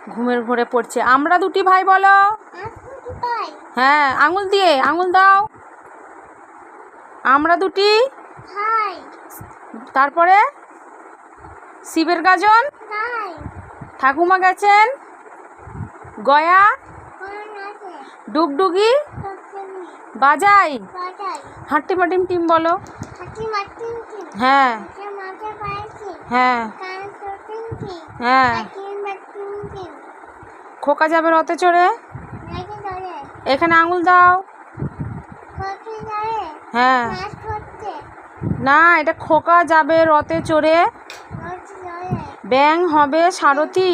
ঘুমের ঘোরে পড়ছে। আমরা দুটি ভাই বলো। হ্যাঁ, আঙুল দিয়ে আঙুল দাও। আমরা দুটি ভাই। তারপরে শিবের গাজন, ভাই। ঠাকুমা গেছেন গয়া, কোন আছে? ডুগডুগি সত্যি বাজাই। বাজাই। হাঁটি মাটিম টিম বলো। হাতি মাটিন কি? হ্যাঁ হাতি মাঝে পাইছি। হ্যাঁ কান সত্যি কি? হ্যাঁ। হাতি মাটিন কি? খোকা যাবে রথে চড়ে। নাকি ধরে? এখানে আঙুল দাও। কত ধরে? হ্যাঁ, নাচ করছে। না এটা খোকা যাবে রথে চড়ে। কত ধরে? ব্যাং হবে সারথি।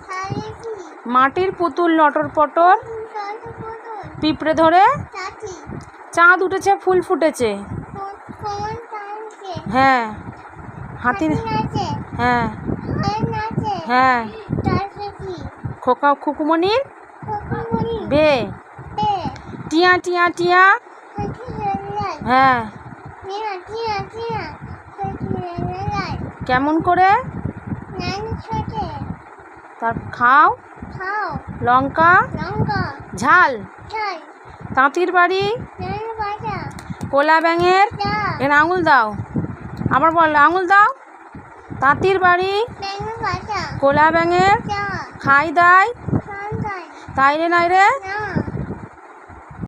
শাড়ি কি? মাটির পুতুল লটর পটর কত পুতুল? পিঁপড়ে ধরে। চাচি। চাঁদ উঠেছে ফুল ফুটেছে। কোন টানছে? হ্যাঁ, হাতির। নাচে। হ্যাঁ হাই নাচে। হ্যাঁ। তারপরে কি? খোকা খুকুমনির খোকামণি। বে। বে। টিয়া টিয়া টিয়া। হাতি হেলাই। হ্যাঁ, টিয়া টিয়া টিয়া। হাতি হেলাই। কেমন করে? নানি ছোটে। তার খাও খাও। লঙ্কা লঙ্কা। ঝাল। চাই। তাঁতির বাড়ি নানি বাজা। কোলা ব্যাঙের। চা। এর আঙুল দাও। আবার বল আঙুল দাও। তাঁতির বাড়ি নানি বাজা। কোলা ব্যাঙের চা। খাই দাই খান খাই। তাই রে নাই রে। না